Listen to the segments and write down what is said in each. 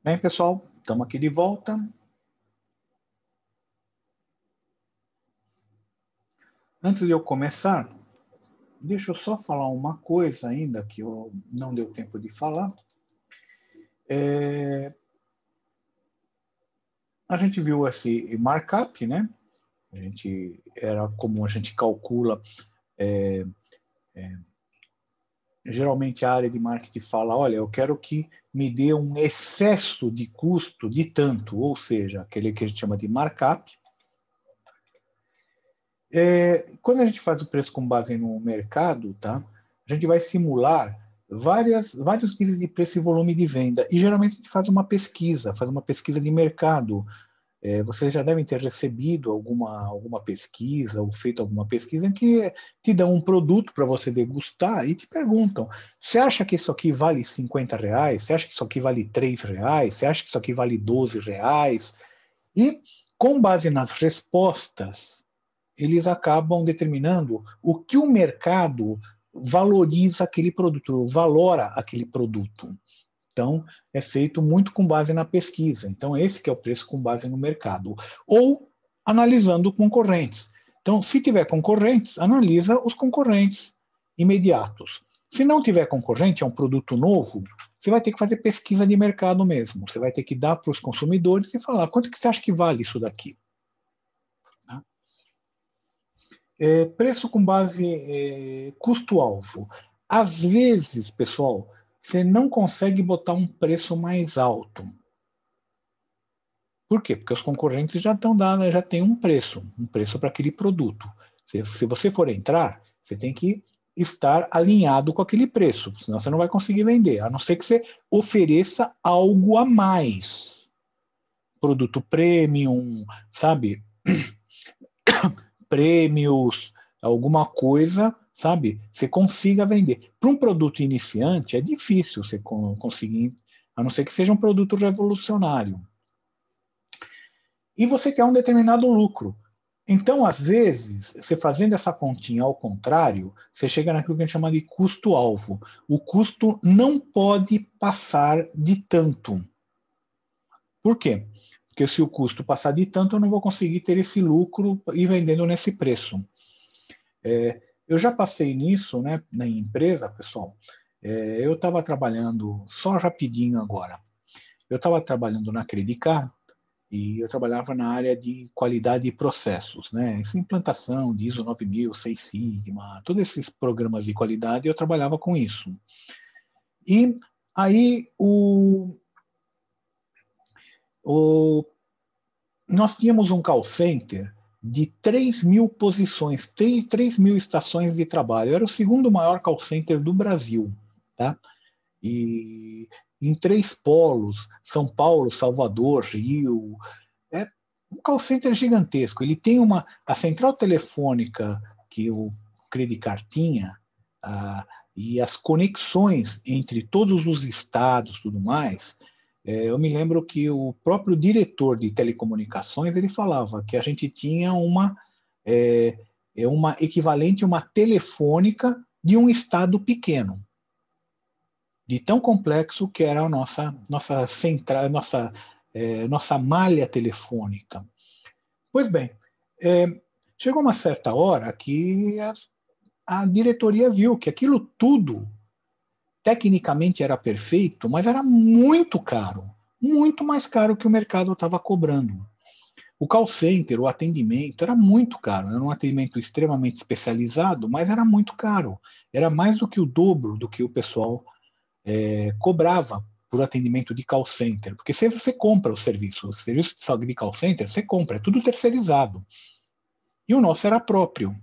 Bem, pessoal, estamos aqui de volta. Antes de eu começar, deixa eu só falar uma coisa ainda que eu não deu tempo de falar. A gente viu esse markup, né? Era como a gente calcula. Geralmente a área de marketing fala, olha, eu quero que me dê um excesso de custo de tanto, ou seja, aquele que a gente chama de markup. Quando a gente faz o preço com base no mercado, tá? A gente vai simular vários níveis de preço e volume de venda. E geralmente a gente faz uma pesquisa de mercado. Vocês já devem ter recebido alguma pesquisa ou feito alguma pesquisa em que te dão um produto para você degustar e te perguntam: você acha que isso aqui vale R$ 50? Você acha que isso aqui vale R$ 3? Você acha que isso aqui vale R$ 12? E, com base nas respostas, eles acabam determinando o que o mercado valoriza aquele produto, valora aquele produto. Então, é feito muito com base na pesquisa. Então, esse que é o preço com base no mercado. Ou analisando concorrentes. Então, se tiver concorrentes, analisa os concorrentes imediatos. Se não tiver concorrente, é um produto novo, você vai ter que fazer pesquisa de mercado mesmo. Você vai ter que dar para os consumidores e falar: quanto que você acha que vale isso daqui? Preço com base custo-alvo. Às vezes, pessoal, você não consegue botar um preço mais alto. Por quê? Porque os concorrentes já estão dando, já tem um preço para aquele produto. Se você for entrar, você tem que estar alinhado com aquele preço, senão você não vai conseguir vender, a não ser que você ofereça algo a mais. Produto premium, sabe? Prêmios, alguma coisa, sabe? Você consiga vender. Para um produto iniciante, é difícil você conseguir, a não ser que seja um produto revolucionário. E você quer um determinado lucro. Então, às vezes, você fazendo essa continha ao contrário, você chega naquilo que a gente chama de custo-alvo. O custo não pode passar de tanto. Por quê? Porque se o custo passar de tanto, eu não vou conseguir ter esse lucro e vendendo nesse preço. Eu já passei nisso, né, na empresa, pessoal. Eu estava trabalhando, só rapidinho agora, eu estava trabalhando na Credicar e eu trabalhava na área de qualidade e processos, né? Essa implantação de ISO 9000, Seis Sigma, todos esses programas de qualidade, eu trabalhava com isso. E aí nós tínhamos um call center de 3.000 posições, 3.000 estações de trabalho. Era o segundo maior call center do Brasil, tá? E em 3 polos, São Paulo, Salvador, Rio. É um call center gigantesco. Ele tem a central telefônica que o Credicar tinha, e as conexões entre todos os estados, tudo mais. Eu me lembro que o próprio diretor de telecomunicações ele falava que a gente tinha uma equivalente a uma telefônica de um estado pequeno, de tão complexo que era a nossa central, nossa malha telefônica. Pois bem, chegou uma certa hora que a diretoria viu que aquilo tudo tecnicamente era perfeito, mas era muito caro, muito mais caro que o mercado estava cobrando. O call center, o atendimento, era muito caro. Era um atendimento extremamente especializado, mas era muito caro. Era mais do que o dobro do que o pessoal cobrava por atendimento de call center. Porque se você compra o serviço de call center, você compra, é tudo terceirizado. E o nosso era próprio.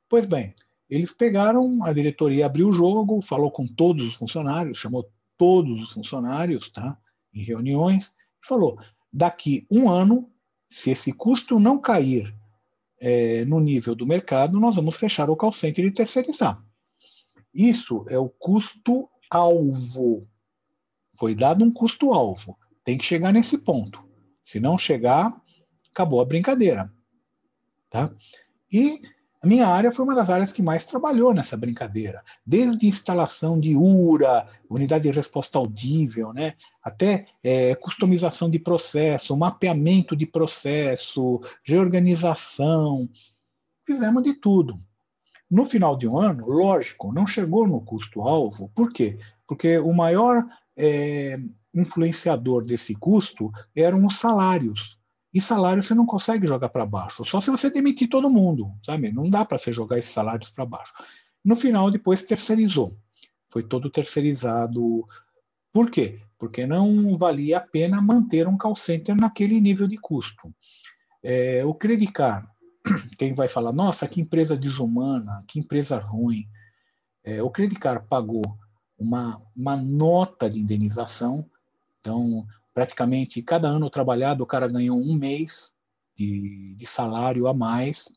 Pois bem, eles pegaram, a diretoria abriu o jogo, falou com todos os funcionários, chamou todos os funcionários, tá, em reuniões, e falou: daqui um ano, se esse custo não cair no nível do mercado, nós vamos fechar o call center e terceirizar. Isso é o custo-alvo. Foi dado um custo-alvo. Tem que chegar nesse ponto. Se não chegar, acabou a brincadeira. Tá? E A minha área foi uma das áreas que mais trabalhou nessa brincadeira, desde instalação de URA, unidade de resposta audível, né, até customização de processo, mapeamento de processo, reorganização, fizemos de tudo. No final de um ano, lógico, não chegou no custo-alvo. Por quê? Porque o maior influenciador desse custo eram os salários. E salário você não consegue jogar para baixo, só se você demitir todo mundo, sabe? Não dá para você jogar esses salários para baixo. No final, depois terceirizou. Foi todo terceirizado. Por quê? Porque não valia a pena manter um call center naquele nível de custo. O Credicar, quem vai falar, nossa, que empresa desumana, que empresa ruim. O Credicar pagou uma nota de indenização, então, praticamente, cada ano trabalhado, o cara ganhou um mês de salário a mais.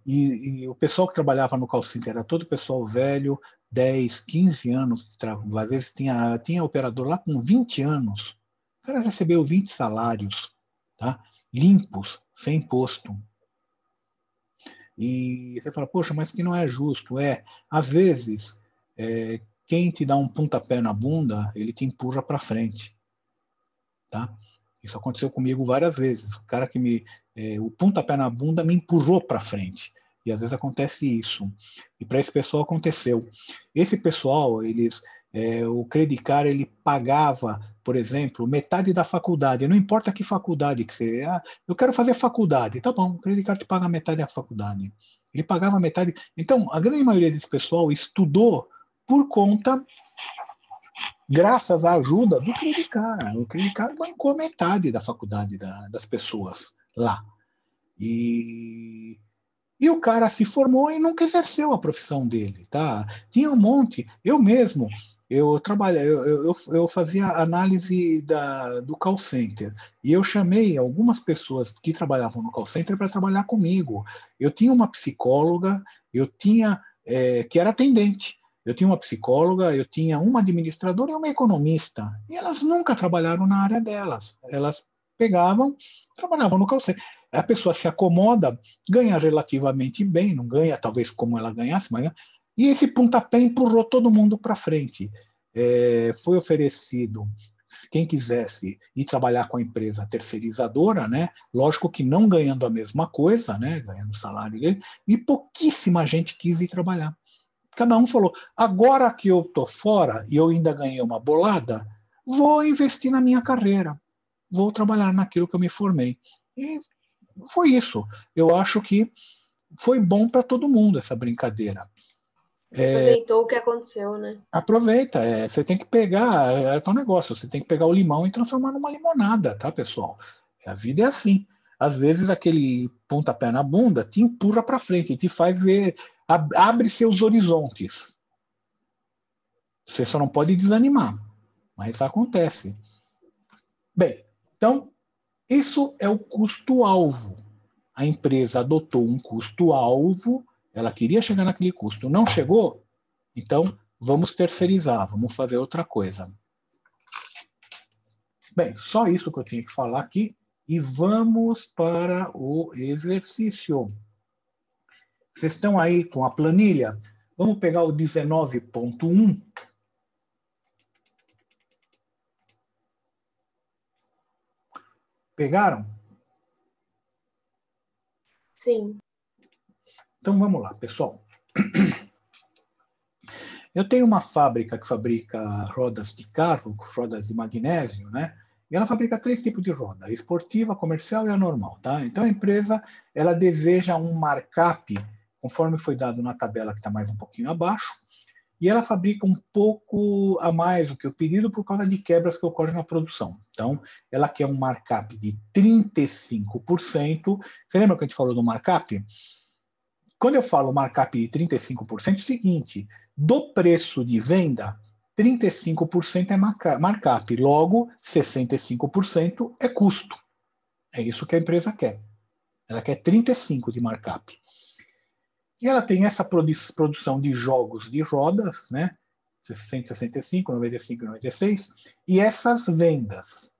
E o pessoal que trabalhava no call center era todo pessoal velho, 10, 15 anos, às vezes tinha operador lá com 20 anos. O cara recebeu 20 salários, tá? Limpos, sem imposto. E você fala, poxa, mas que não é justo. Às vezes, quem te dá um pontapé na bunda, ele te empurra para frente. Tá? Isso aconteceu comigo várias vezes. O cara o pontapé na bunda me empurrou para frente. E às vezes acontece isso. E para esse pessoal aconteceu. Esse pessoal, o Credicar, ele pagava, por exemplo, metade da faculdade. Não importa que faculdade que você. Eu quero fazer faculdade. Tá bom, o Credicar te paga metade da faculdade. Ele pagava metade. Então, a grande maioria desse pessoal estudou por conta, graças à ajuda do Credicar. O Credicar bancou metade da faculdade das pessoas lá. E o cara se formou e nunca exerceu a profissão dele, tá? Tinha um monte. Eu mesmo, eu fazia análise do call center e eu chamei algumas pessoas que trabalhavam no call center para trabalhar comigo. Eu tinha uma psicóloga, que era atendente. Eu tinha uma psicóloga, eu tinha uma administradora e uma economista. E elas nunca trabalharam na área delas. Elas trabalhavam no call center. A pessoa se acomoda, ganha relativamente bem, não ganha talvez como ela ganhasse, mas, né? E esse pontapé empurrou todo mundo para frente. Foi oferecido, quem quisesse ir trabalhar com a empresa terceirizadora, né? Lógico que não ganhando a mesma coisa, né? Ganhando o salário dele, e pouquíssima gente quis ir trabalhar. Cada um falou: agora que eu estou fora e eu ainda ganhei uma bolada, vou investir na minha carreira, vou trabalhar naquilo que eu me formei. E foi isso. Eu acho que foi bom para todo mundo essa brincadeira. Aproveitou o que aconteceu, né? Aproveita, você tem que pegar, tal negócio, você tem que pegar o limão e transformar numa limonada, tá, pessoal? A vida é assim. Às vezes aquele pontapé na bunda te empurra para frente, te faz ver, abre seus horizontes. Você só não pode desanimar, mas acontece. Bem, então, isso é o custo-alvo. A empresa adotou um custo-alvo, ela queria chegar naquele custo, não chegou? Então, vamos terceirizar, vamos fazer outra coisa. Bem, só isso que eu tinha que falar aqui e vamos para o exercício. Vocês estão aí com a planilha? Vamos pegar o 19.1. Pegaram? Sim. Então vamos lá, pessoal. Eu tenho uma fábrica que fabrica rodas de carro, rodas de magnésio, né? E ela fabrica 3 tipos de roda: a esportiva, a comercial e a normal, tá? Então a empresa, ela deseja um markup, conforme foi dado na tabela que está mais um pouquinho abaixo, e ela fabrica um pouco a mais do que o pedido por causa de quebras que ocorrem na produção. Então, ela quer um markup de 35%. Você lembra que a gente falou do markup? Quando eu falo markup de 35%, é o seguinte: do preço de venda, 35% é markup, logo 65% é custo. É isso que a empresa quer. Ela quer 35% de markup. E ela tem essa produção de jogos de rodas, né? 165, 95, 96, e essas vendas.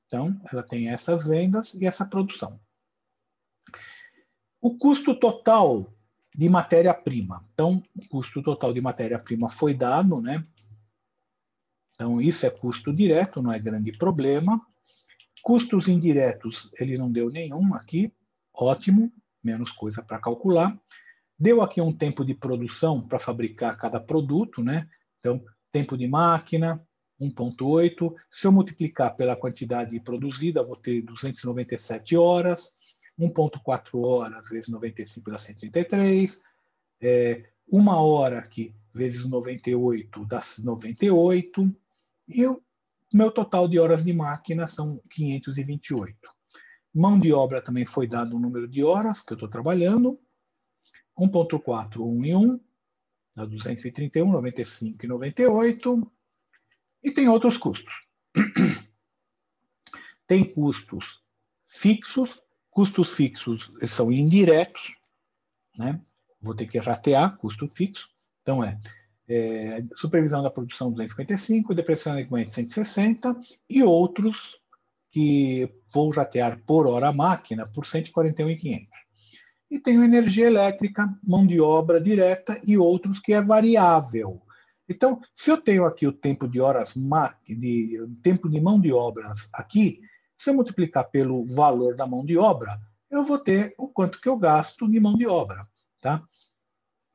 Então, ela tem essas vendas e essa produção. O custo total de matéria-prima. Então, o custo total de matéria-prima foi dado, né? Então, isso é custo direto, não é grande problema. Custos indiretos, ele não deu nenhum aqui. Ótimo, menos coisa para calcular. Deu aqui um tempo de produção para fabricar cada produto, né? Então, tempo de máquina, 1,8. Se eu multiplicar pela quantidade produzida, vou ter 297 horas. 1,4 horas vezes 95 dá 133. Uma hora aqui vezes 98 dá 98. E o meu total de horas de máquina são 528. Mão de obra também foi dado o número de horas que eu estou trabalhando. 1,4, 1 e 1, dá 231, 95 e 98. E tem outros custos. Tem custos fixos. Custos fixos são indiretos, né? Vou ter que ratear custo fixo. Então, supervisão da produção 255, depreciação de equipamento 160 e outros que vou ratear por hora máquina por 141.500. E tenho energia elétrica, mão de obra direta e outros que é variável. Então, se eu tenho aqui o tempo de horas, tempo de mão de obras aqui, se eu multiplicar pelo valor da mão de obra, eu vou ter o quanto que eu gasto de mão de obra, tá?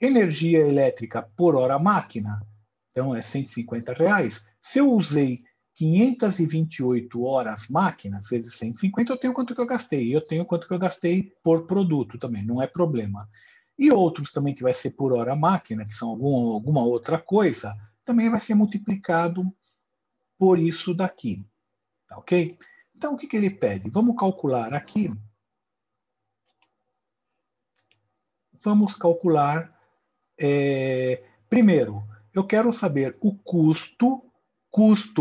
Energia elétrica por hora máquina, então é R$150. Se eu usei 528 horas máquinas vezes 150, eu tenho quanto que eu gastei. Eu tenho quanto que eu gastei por produto também, não é problema. E outros também que vai ser por hora máquina, que são alguma outra coisa, também vai ser multiplicado por isso daqui. Tá, ok? Então, o que ele pede? Vamos calcular aqui. Vamos calcular. Primeiro, eu quero saber o custo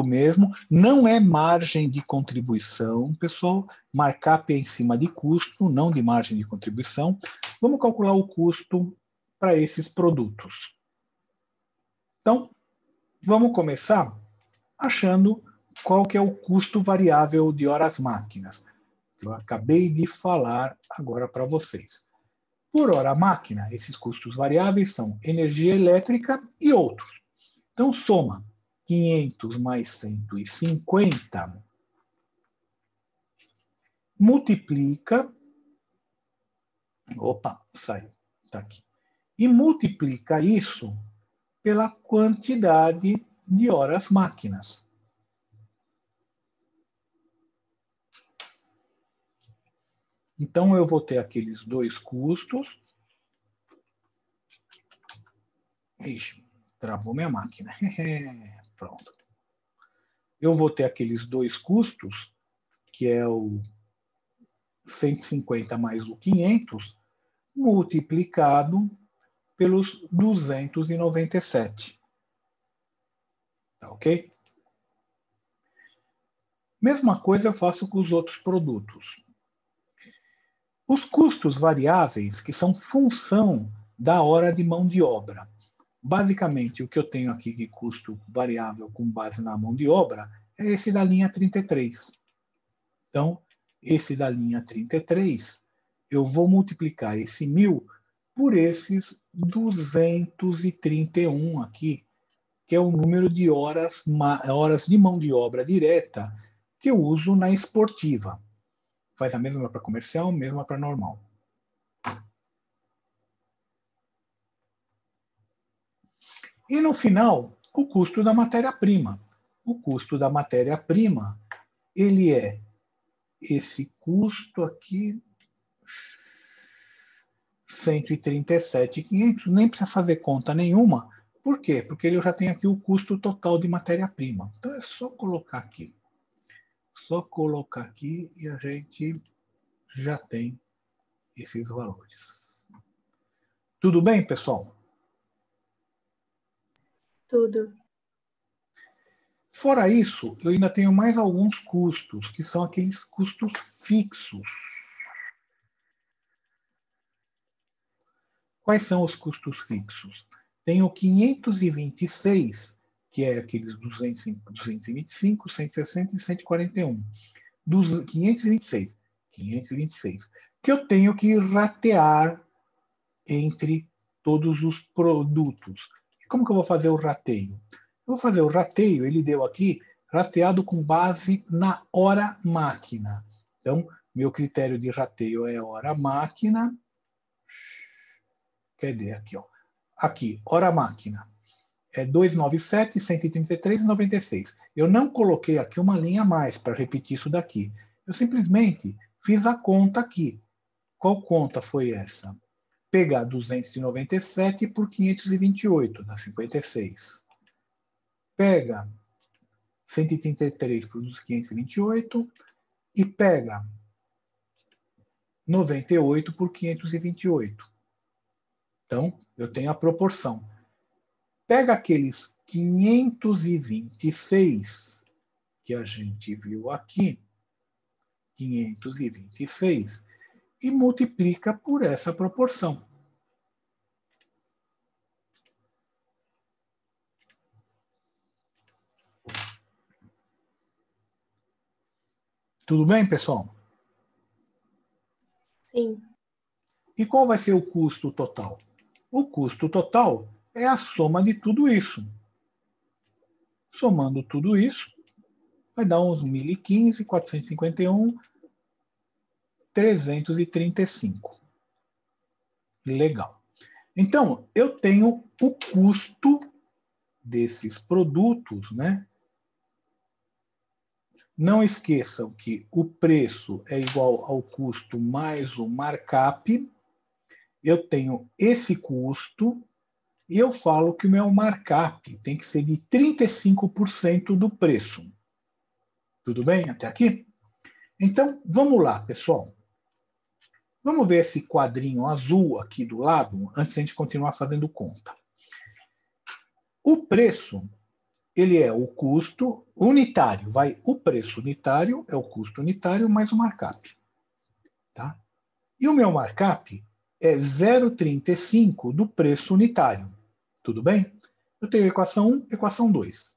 mesmo, não é margem de contribuição, pessoal. Markup é em cima de custo, não de margem de contribuição. Vamos calcular o custo para esses produtos. Então, vamos começar achando qual que é o custo variável de horas máquinas, que eu acabei de falar agora para vocês. Por hora máquina, esses custos variáveis são energia elétrica e outros. Então, soma 500 mais 150, multiplica, saiu, está aqui, e multiplica isso pela quantidade de horas máquinas. Então, eu vou ter aqueles dois custos. Ixi, travou minha máquina. Pronto. Eu vou ter aqueles dois custos, que é o 150 mais o 500, multiplicado pelos 297. Tá ok? Mesma coisa eu faço com os outros produtos. Os custos variáveis, que são função da hora de mão de obra. Basicamente, o que eu tenho aqui de custo variável com base na mão de obra é esse da linha 33. Então, esse da linha 33, eu vou multiplicar esse 1.000 por esses 231 aqui, que é o número de horas de mão de obra direta que eu uso na esportiva. Faz a mesma para comercial, mesma para normal. E no final, o custo da matéria-prima. O custo da matéria-prima, ele é esse custo aqui, 137.500, nem precisa fazer conta nenhuma. Por quê? Porque ele já tem aqui o custo total de matéria-prima. Então é só colocar aqui. Só colocar aqui e a gente já tem esses valores. Tudo bem, pessoal? Tudo. Fora isso, eu ainda tenho mais alguns custos, que são aqueles custos fixos. Quais são os custos fixos? Tem o 526, que é aqueles 225, 160 e 141. Dos 526. que eu tenho que ratear entre todos os produtos. Como que eu vou fazer o rateio? Eu vou fazer o rateio, ele deu aqui, rateado com base na hora máquina. Então, meu critério de rateio é hora máquina. Cadê aqui, ó? Aqui, hora máquina. É 297, 133 e 96. Eu não coloquei aqui uma linha a mais para repetir isso daqui. Eu simplesmente fiz a conta aqui. Qual conta foi essa? Pegar 297 por 528, dá 56. Pega 133 por 528 e pega 98 por 528. Então, eu tenho a proporção. Pega aqueles 526 que a gente viu aqui, 526, e multiplica por essa proporção. Tudo bem, pessoal? Sim. E qual vai ser o custo total? O custo total é a soma de tudo isso. Somando tudo isso, vai dar uns 1.015, 451, 335. Legal. Então, eu tenho o custo desses produtos, né? Não esqueçam que o preço é igual ao custo mais o markup. Eu tenho esse custo e eu falo que o meu markup tem que ser de 35% do preço. Tudo bem até aqui? Então, vamos lá, pessoal. Vamos ver esse quadrinho azul aqui do lado, antes de a gente continuar fazendo conta. O preço, ele é o custo unitário. O preço unitário é o custo unitário mais o markup. Tá? E o meu markup é 0,35 do preço unitário. Tudo bem? Eu tenho a equação 1, equação 2.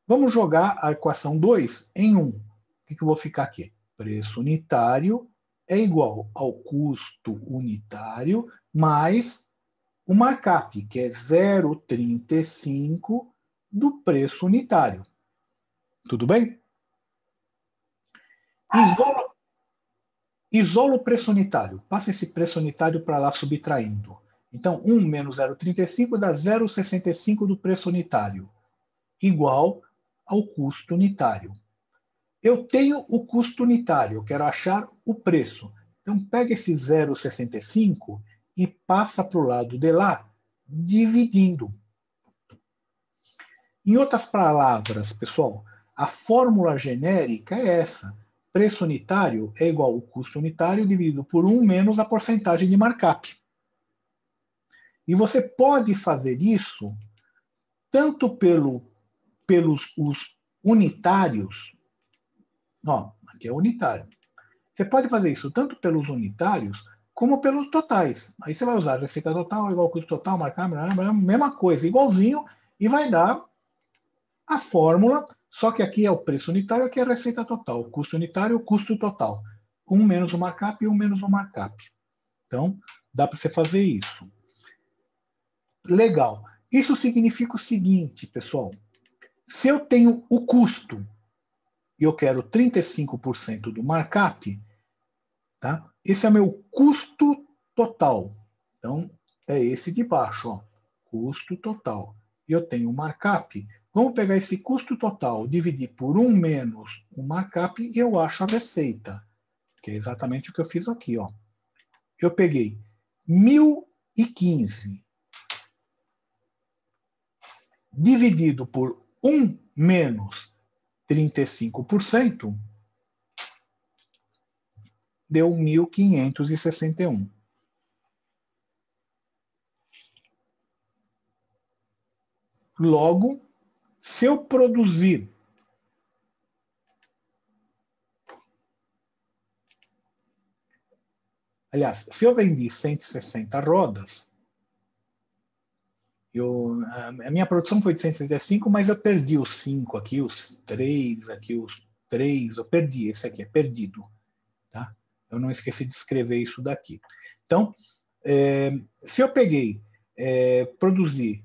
Vamos jogar a equação 2 em 1. O que eu vou ficar aqui? Preço unitário é igual ao custo unitário mais o markup, que é 0,35 do preço unitário. Tudo bem? Isola o preço unitário. Passa esse preço unitário para lá subtraindo. Então, 1 menos 0,35 dá 0,65 do preço unitário, igual ao custo unitário. Eu tenho o custo unitário, eu quero achar o preço. Então, pega esse 0,65 e passa para o lado de lá, dividindo. Em outras palavras, pessoal, a fórmula genérica é essa. Preço unitário é igual ao custo unitário dividido por 1 menos a porcentagem de markup. E você pode fazer isso tanto pelos os unitários. Ó, aqui é unitário. Você pode fazer isso tanto pelos unitários como pelos totais. Aí você vai usar a receita total igual ao custo total, markup, mesma coisa, igualzinho, e vai dar a fórmula, só que aqui é o preço unitário, aqui é a receita total. Custo unitário, custo total. 1 menos o markup e 1 menos o markup. Então, dá para você fazer isso. Legal. Isso significa o seguinte, pessoal. Se eu tenho o custo e eu quero 35% do markup, tá? Esse é meu custo total. Então, é esse de baixo, ó. Custo total. E eu tenho o markup. Vamos pegar esse custo total, dividir por 1 menos o markup e eu acho a receita. Que é exatamente o que eu fiz aqui, ó. Eu peguei 1.015 dividido por 1 menos 35%, deu 1.561. Logo, se eu produzir aliás, se eu vendi 160 rodas, a minha produção foi de 165, mas eu perdi os 5 aqui, os 3 aqui, os 3, eu perdi, esse aqui é perdido. Tá? Eu não esqueci de escrever isso daqui. Então, se eu peguei, produzi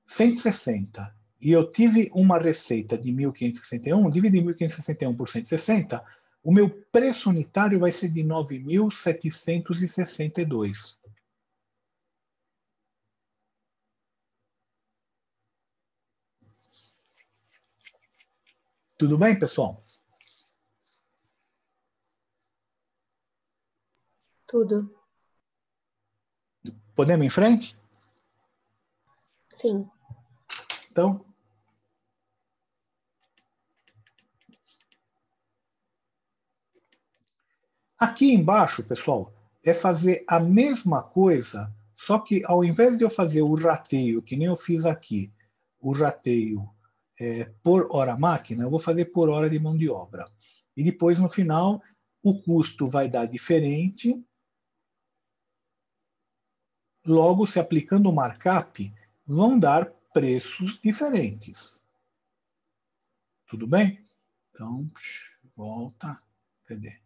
160 e eu tive uma receita de 1.561, dividi 1.561 por 160, o meu preço unitário vai ser de 9.762. Tudo bem, pessoal? Tudo. Podemos ir em frente? Sim. Então, aqui embaixo, pessoal, é fazer a mesma coisa, só que ao invés de eu fazer o rateio, que nem eu fiz aqui, o rateio por hora máquina, eu vou fazer por hora de mão de obra. E depois, no final, o custo vai dar diferente. Logo, se aplicando o markup, vão dar preços diferentes. Tudo bem? Então, volta. Cadê?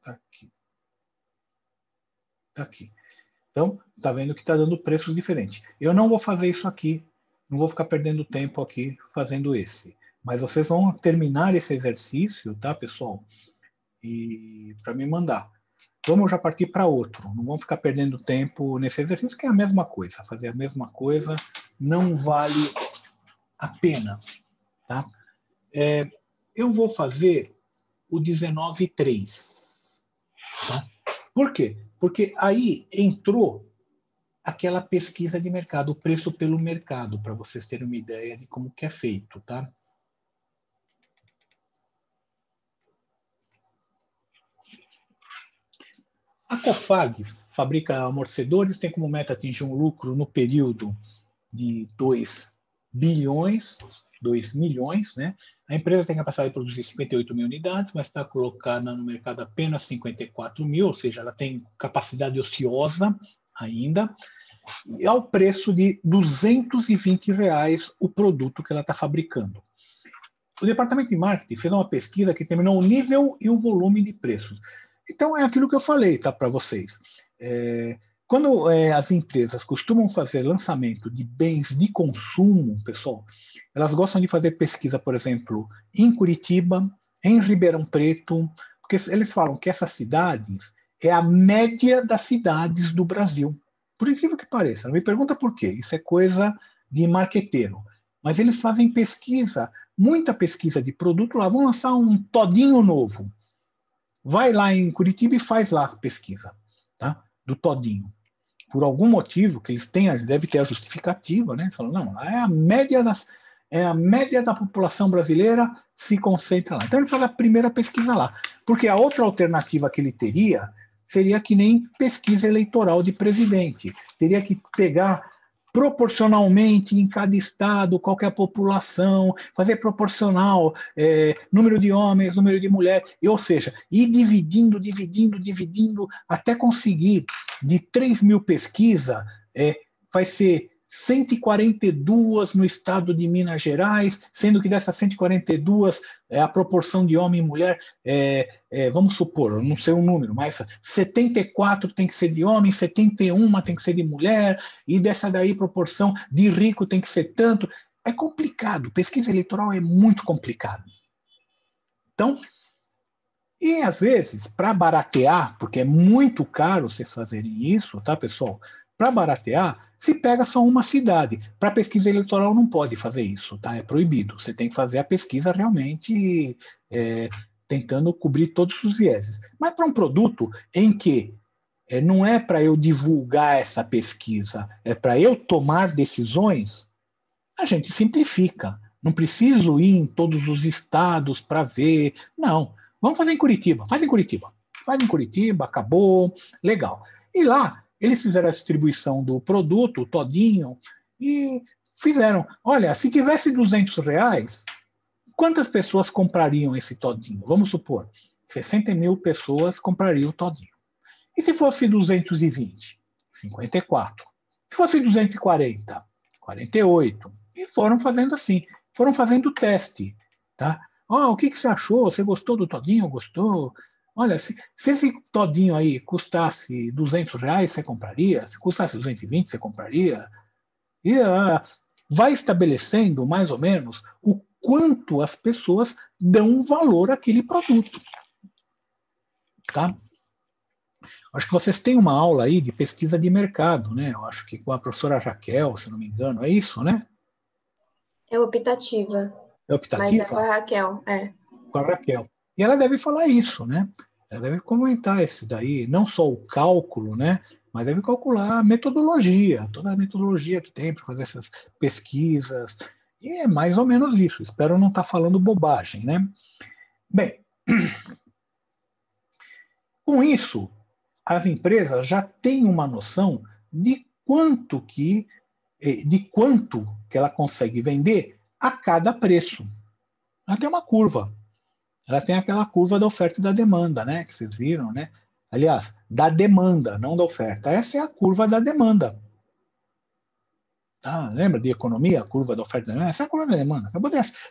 Tá aqui. Tá aqui. Então, tá vendo que está dando preços diferentes. Eu não vou fazer isso aqui, não vou ficar perdendo tempo aqui fazendo esse. Mas vocês vão terminar esse exercício, tá, pessoal? E para me mandar. Vamos já partir para outro. Não vamos ficar perdendo tempo nesse exercício, que é a mesma coisa. Fazer a mesma coisa não vale a pena, tá? Eu vou fazer o 19.3. Tá? Por quê? Porque aí entrou aquela pesquisa de mercado, o preço pelo mercado, para vocês terem uma ideia de como que é feito, tá? A Cofag fabrica amortecedores, tem como meta atingir um lucro no período de 2 bilhões, 2 milhões, né? A empresa tem capacidade de produzir 58 mil unidades, mas está colocada no mercado apenas 54 mil, ou seja, ela tem capacidade ociosa ainda, e ao preço de R$ 220 o produto que ela está fabricando. O departamento de marketing fez uma pesquisa que determinou o nível e o volume de preços. Então, é aquilo que eu falei, tá, para vocês. Quando as empresas costumam fazer lançamento de bens de consumo, pessoal, elas gostam de fazer pesquisa, por exemplo, em Curitiba, em Ribeirão Preto, porque eles falam que essas cidades é a média das cidades do Brasil. Por incrível que pareça, não me pergunta por quê, isso é coisa de marqueteiro. Mas eles fazem pesquisa, muita pesquisa de produto lá, vão lançar um todinho novo. Vai lá em Curitiba e faz lá a pesquisa, tá? Do todinho. Por algum motivo que eles têm, deve ter a justificativa, né? Falam, não, é a média da população brasileira se concentra lá. Então ele faz a primeira pesquisa lá. Porque a outra alternativa que ele teria seria que nem pesquisa eleitoral de presidente. Teria que pegar proporcionalmente em cada estado, qual é a população, fazer proporcional, número de homens, número de mulheres, ou seja, ir dividindo, até conseguir de 3 mil pesquisas, vai ser 142 no estado de Minas Gerais, sendo que dessas 142, a proporção de homem e mulher, vamos supor, não sei o número, mas 74 tem que ser de homem, 71 tem que ser de mulher, e dessa daí proporção de rico tem que ser tanto. É complicado, pesquisa eleitoral é muito complicado. Então, e às vezes, para baratear, porque é muito caro vocês fazerem isso, tá, pessoal? Para baratear, se pega só uma cidade. Para pesquisa eleitoral não pode fazer isso, tá? É proibido. Você tem que fazer a pesquisa realmente tentando cobrir todos os vieses. Mas para um produto em que não é para eu divulgar essa pesquisa, é para eu tomar decisões, a gente simplifica. Não preciso ir em todos os estados para ver. Não. Vamos fazer em Curitiba. Faz em Curitiba. Faz em Curitiba, acabou. Legal. E lá, eles fizeram a distribuição do produto, todinho, e fizeram. Olha, se tivesse R$ 200, quantas pessoas comprariam esse todinho? Vamos supor, 60 mil pessoas comprariam o todinho. E se fosse 220? 54. Se fosse 240? 48. E foram fazendo assim. Foram fazendo o teste. Tá? O que você achou? Você gostou do todinho? Gostou? Olha, se esse todinho aí custasse R$ 200, você compraria? Se custasse 220, você compraria? E vai estabelecendo, mais ou menos, o quanto as pessoas dão valor àquele produto. Tá? Acho que vocês têm uma aula aí de pesquisa de mercado, né? Eu acho que com a professora Raquel, se não me engano, é isso, né? É optativa, É mas é com optativa? a Raquel, é. Com a Raquel. E ela deve falar isso, né? Ela deve comentar esse daí, não só o cálculo, né? Mas deve calcular a metodologia, toda a metodologia que tem para fazer essas pesquisas. E é mais ou menos isso. Espero não estar falando bobagem, né? Bem, com isso, as empresas já têm uma noção de quanto que ela consegue vender a cada preço. Ela tem uma curva. Ela tem aquela curva da oferta e da demanda, né? Que vocês viram, né? Aliás, da demanda, não da oferta. Essa é a curva da demanda. Tá? Lembra de economia, a curva da oferta e da demanda? Essa é a curva da demanda.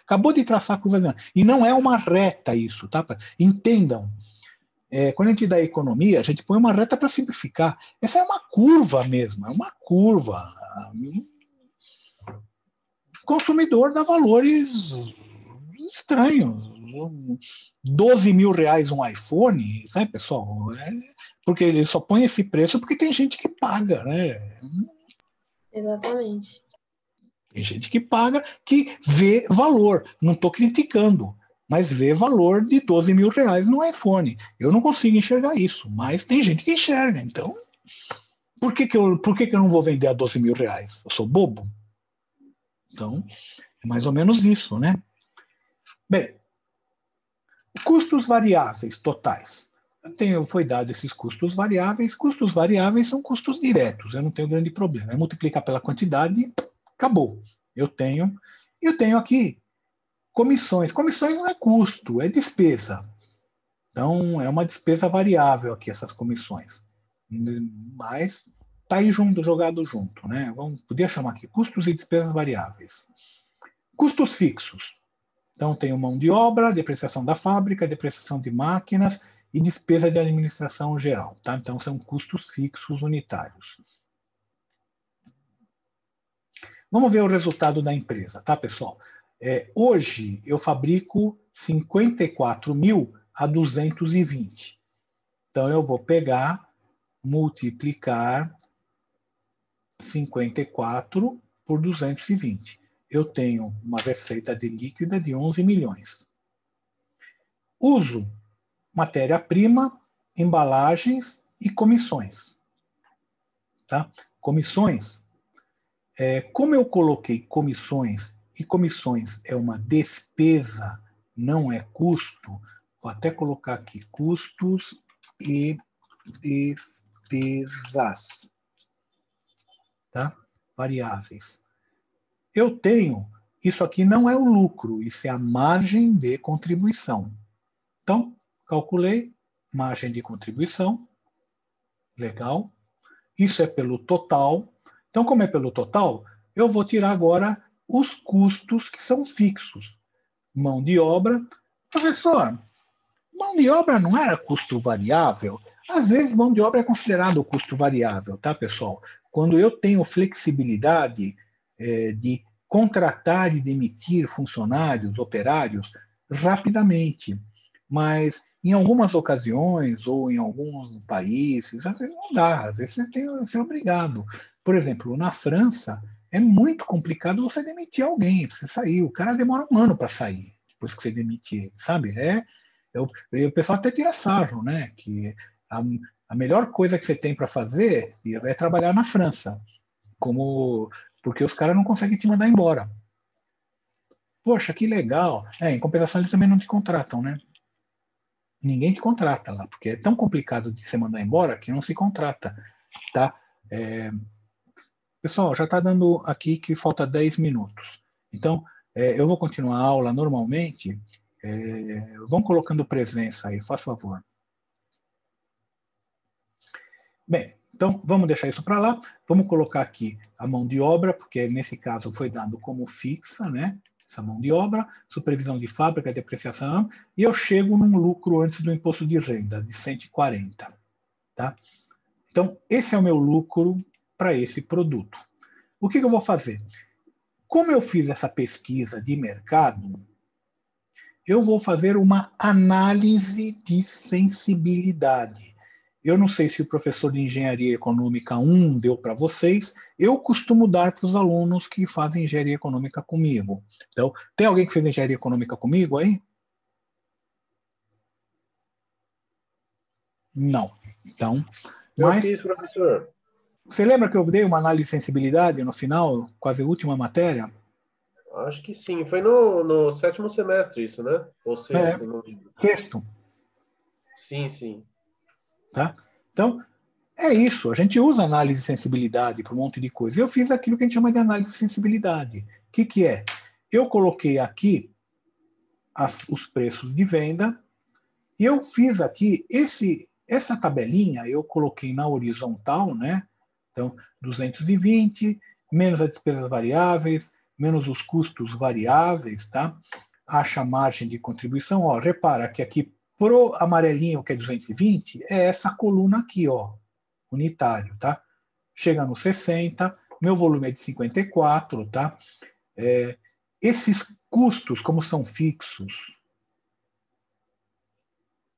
Acabou de traçar a curva da demanda. E não é uma reta isso, tá? Entendam. Quando a gente dá economia, a gente põe uma reta para simplificar. Essa é uma curva mesmo, é uma curva. O consumidor dá valores estranhos. R$ 12.000 um iPhone, sabe, pessoal? Porque ele só põe esse preço porque tem gente que paga, né? Exatamente. Tem gente que paga, que vê valor. Não estou criticando, mas vê valor de R$ 12.000 no iPhone. Eu não consigo enxergar isso, mas tem gente que enxerga. Então, por que eu não vou vender a R$ 12.000? Eu sou bobo? Então, é mais ou menos isso, né? Bem, custos variáveis totais. Foi dado esses custos variáveis. Custos variáveis são custos diretos. Eu não tenho grande problema. É multiplicar pela quantidade, acabou. Eu tenho aqui comissões. Comissões não é custo, é despesa. Então, é uma despesa variável aqui, essas comissões. Mas está aí junto, jogado junto. Né? Podia chamar aqui custos e despesas variáveis. Custos fixos. Então, tenho mão de obra, depreciação da fábrica, depreciação de máquinas e despesa de administração geral. Tá? Então, são custos fixos unitários. Vamos ver o resultado da empresa, tá, pessoal? Hoje, eu fabrico 54.000 a 220. Então, eu vou pegar, multiplicar 54 por 220. Eu tenho uma receita de líquida de 11 milhões. Uso matéria-prima, embalagens e comissões. Tá? Comissões, como eu coloquei comissões, e comissões é uma despesa, não é custo, vou até colocar aqui custos e despesas, tá? Variáveis. Eu tenho, isso aqui não é o lucro, isso é a margem de contribuição. Então, calculei margem de contribuição, legal. Isso é pelo total. Então, como é pelo total, eu vou tirar agora os custos que são fixos. Mão de obra. Professor, mão de obra não era custo variável? Às vezes, mão de obra é considerado custo variável, tá, pessoal? Quando eu tenho flexibilidade de contratar e demitir funcionários, operários, rapidamente. Mas em algumas ocasiões ou em alguns países, às vezes não dá, às vezes você tem que ser obrigado. Por exemplo, na França, é muito complicado você demitir alguém, você sair. O cara demora um ano para sair, depois que você demitir, sabe? O pessoal até tira sarro, né? Que a, a melhor coisa que você tem para fazer é trabalhar na França, porque os caras não conseguem te mandar embora. Poxa, que legal. Em compensação, eles também não te contratam, né? Ninguém te contrata lá, porque é tão complicado de se mandar embora que não se contrata, tá? Pessoal, já está dando aqui que falta 10 minutos. Então, eu vou continuar a aula normalmente. Vão colocando presença aí, faz favor. Bem, então vamos deixar isso para lá. Vamos colocar aqui a mão de obra, porque nesse caso foi dado como fixa, né? essa mão de obra, supervisão de fábrica, depreciação, e eu chego num lucro antes do imposto de renda, de 140. Tá? Então, esse é o meu lucro para esse produto. O que eu vou fazer? Como eu fiz essa pesquisa de mercado, eu vou fazer uma análise de sensibilidade. Eu não sei se o professor de Engenharia Econômica 1 deu para vocês, eu costumo dar para os alunos que fazem Engenharia Econômica comigo. Então, tem alguém que fez Engenharia Econômica comigo aí? Não. Então, Eu mas fiz, professor. você lembra que eu dei uma análise de sensibilidade no final, quase a última matéria? Acho que sim. Foi no 7º semestre isso, né? Ou sexto, não lembro. Sexto. Sim, sim. Tá? Então, é isso. A gente usa análise de sensibilidade para um monte de coisa. Eu fiz aquilo que a gente chama de análise de sensibilidade. O que é? Eu coloquei aqui os preços de venda e eu fiz aqui essa tabelinha, eu coloquei na horizontal, né? Então, 220, menos as despesas variáveis, menos os custos variáveis, tá? Acha a margem de contribuição. Ó, repara que aqui pro amarelinho, que é 220, é essa coluna aqui, ó, unitário, tá? Chega no 60, meu volume é de 54, tá? Esses custos, como são fixos,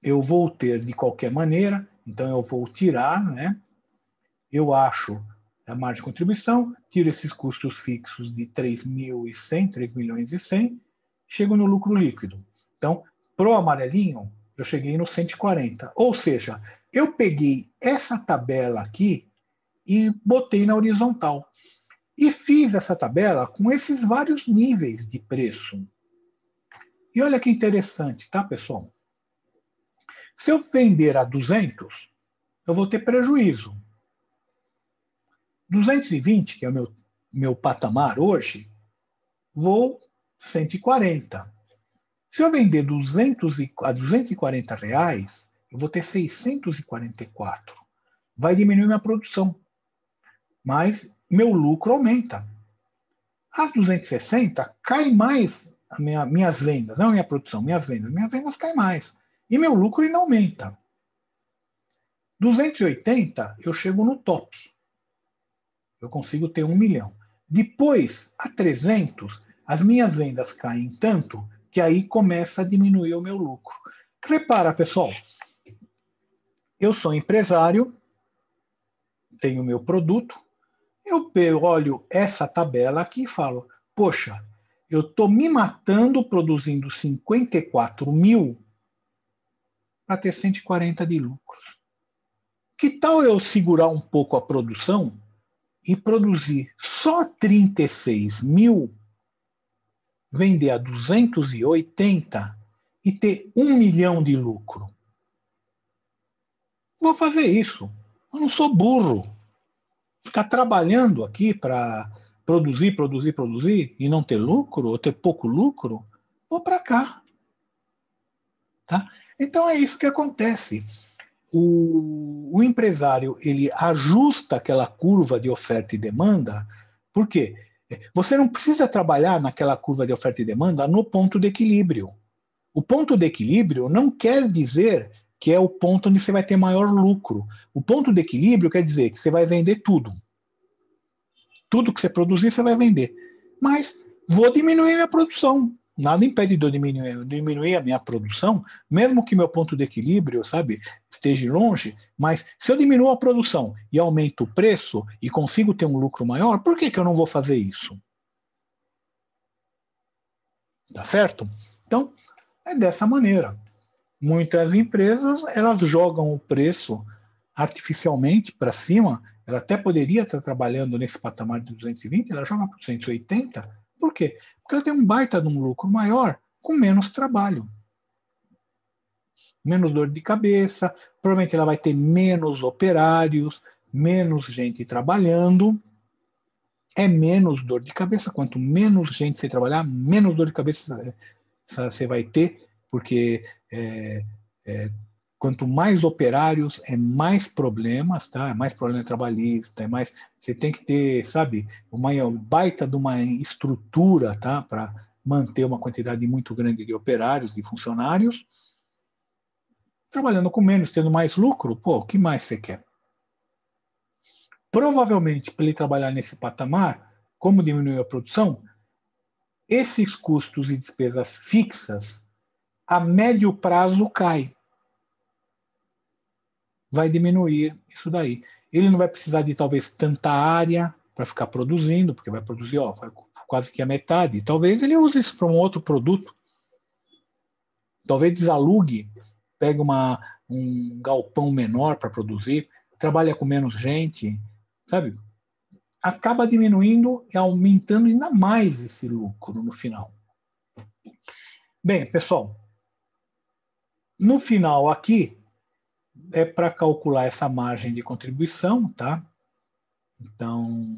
eu vou ter de qualquer maneira, então eu vou tirar, né? Eu acho a margem de contribuição, tiro esses custos fixos de 3.100, 3 milhões e 100, chego no lucro líquido. Então, pro amarelinho, eu cheguei no 140. Ou seja, eu peguei essa tabela aqui e botei na horizontal. E fiz essa tabela com esses vários níveis de preço. E olha que interessante, tá, pessoal? Se eu vender a 200, eu vou ter prejuízo. 220, que é o meu patamar hoje, vou 140. Se eu vender a 240 reais, eu vou ter 644. Vai diminuir minha produção, mas meu lucro aumenta. As 260 cai mais minhas vendas, não minha produção, minhas vendas caem mais. E meu lucro ainda aumenta. 280, eu chego no top. Eu consigo ter 1 milhão. Depois, a 300, as minhas vendas caem tanto que aí começa a diminuir o meu lucro. Repara, pessoal, eu sou empresário, tenho meu produto, eu olho essa tabela aqui e falo, poxa, eu estou me matando produzindo 54 mil para ter 140 de lucro. Que tal eu segurar um pouco a produção e produzir só 36 mil, vender a 280 e ter 1 milhão de lucro? Vou fazer isso. Eu não sou burro. Ficar trabalhando aqui para produzir e não ter lucro, ou ter pouco lucro, vou para cá. Tá? Então é isso que acontece. O empresário ele ajusta aquela curva de oferta e demanda, por quê? Você não precisa trabalhar naquela curva de oferta e demanda no ponto de equilíbrio. O ponto de equilíbrio não quer dizer que é o ponto onde você vai ter maior lucro. O ponto de equilíbrio quer dizer que você vai vender tudo. Tudo que você produzir, você vai vender. Mas vou diminuir minha produção. Nada impede de eu diminuir a minha produção, mesmo que meu ponto de equilíbrio, sabe, esteja longe, mas se eu diminuo a produção e aumento o preço e consigo ter um lucro maior, por que eu não vou fazer isso? Tá certo? Então, é dessa maneira. Muitas empresas, elas jogam o preço artificialmente para cima. Ela até poderia estar trabalhando nesse patamar de 220, ela joga para 180. Por quê? Porque ela tem um baita de um lucro maior com menos trabalho. Menos dor de cabeça, provavelmente ela vai ter menos operários, menos gente trabalhando. É menos dor de cabeça. Quanto menos gente você trabalhar, menos dor de cabeça você vai ter, porque quanto mais operários, é mais problemas, tá? É mais problema trabalhista, é você tem que ter, sabe, uma baita de uma estrutura, tá? Para manter uma quantidade muito grande de operários, de funcionários, trabalhando com menos, tendo mais lucro, pô, o que mais você quer? Provavelmente, para ele trabalhar nesse patamar, como diminuiu a produção, esses custos e despesas fixas, a médio prazo, cai. Vai diminuir isso daí. Ele não vai precisar de, talvez, tanta área para ficar produzindo, porque vai produzir quase que a metade. Talvez ele use isso para um outro produto. Talvez desalugue, pegue um galpão menor para produzir, trabalha com menos gente, sabe? Acaba diminuindo e aumentando ainda mais esse lucro no final. Bem, pessoal, no final aqui é para calcular essa margem de contribuição, tá? Então,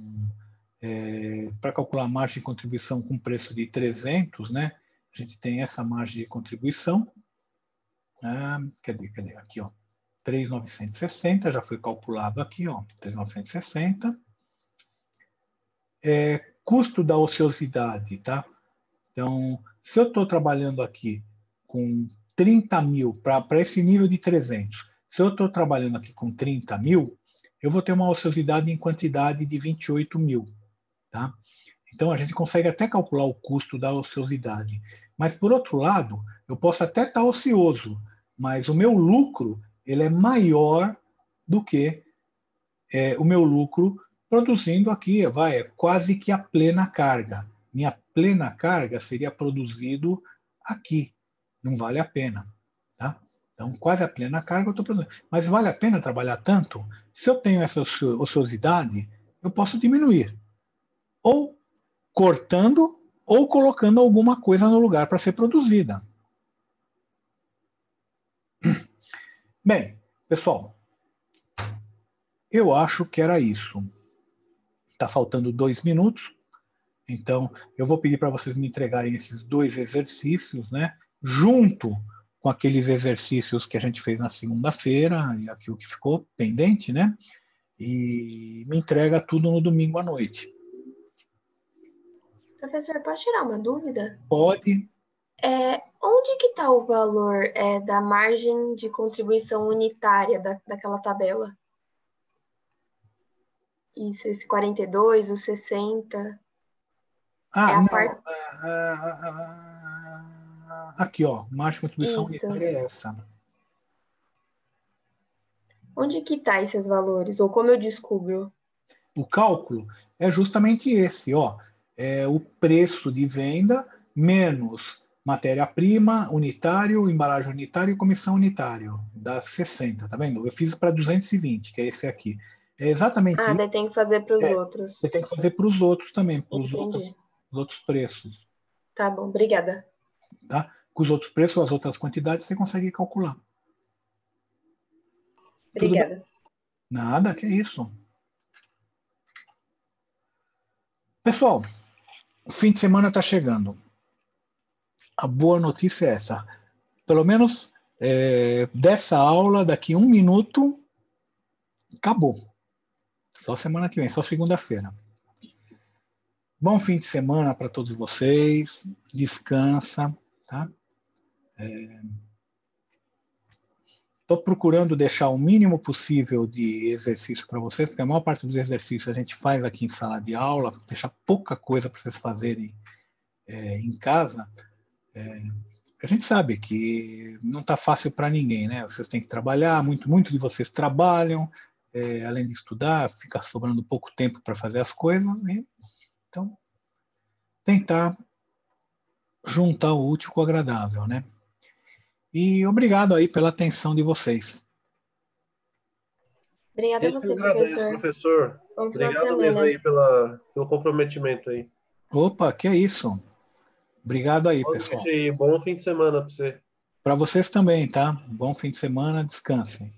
para calcular a margem de contribuição com preço de 300, né? A gente tem essa margem de contribuição. Cadê? Aqui, ó. 3.960, já foi calculado aqui, ó. 3.960. Custo da ociosidade, tá? Então, se eu estou trabalhando aqui com 30 mil para esse nível de 300, se eu estou trabalhando aqui com 30 mil, eu vou ter uma ociosidade em quantidade de 28 mil. Tá? Então, a gente consegue até calcular o custo da ociosidade. Mas, por outro lado, eu posso até estar ocioso, mas o meu lucro ele é maior do que o meu lucro produzindo aqui, quase que a plena carga. Minha plena carga seria produzido aqui. Não vale a pena. Tá? Então, quase a plena carga eu estou produzindo. Mas vale a pena trabalhar tanto? Se eu tenho essa ociosidade, eu posso diminuir. Ou cortando, ou colocando alguma coisa no lugar para ser produzida. Bem, pessoal, eu acho que era isso. Está faltando 2 minutos, então eu vou pedir para vocês me entregarem esses 2 exercícios, né? Junto com aqueles exercícios que a gente fez na segunda-feira, e aqui o que ficou pendente, né? E me entrega tudo no domingo à noite. Professor, posso tirar uma dúvida? Pode. Onde que está o valor da margem de contribuição unitária daquela tabela? Isso, esse 42, o 60. Não. Aqui, ó, margem de contribuição unitária é essa. Onde que está esses valores? Ou como eu descubro? O cálculo é justamente esse, ó. É o preço de venda menos matéria-prima, unitário, embalagem unitária e comissão unitária. Dá 60, tá vendo? Eu fiz para 220, que é esse aqui. É exatamente isso. Daí tem que fazer para os outros. Você tem que fazer para os outros também, para os Entendi. outros preços. Tá bom, obrigada. Tá? Com os outros preços, as outras quantidades, você consegue calcular. Obrigada. Nada, que é isso. Pessoal, o fim de semana está chegando. A boa notícia é essa. Pelo menos dessa aula, daqui 1 minuto, acabou. Só semana que vem, só segunda-feira. Bom fim de semana para todos vocês. Descansa, tá? Estou procurando deixar o mínimo possível de exercício para vocês, porque a maior parte dos exercícios a gente faz aqui em sala de aula, deixar pouca coisa para vocês fazerem em casa. A gente sabe que não está fácil para ninguém, né? Vocês têm que trabalhar, muito de vocês trabalham, além de estudar, fica sobrando pouco tempo para fazer as coisas, né? Então, tentar juntar o útil com o agradável, né? E obrigado aí pela atenção de vocês. Obrigada a você, professor. Obrigado mesmo aí pelo comprometimento aí. Opa, que é isso. Obrigado aí, pessoal. Bom fim de semana para você. Para vocês também, tá? Bom fim de semana, descansem.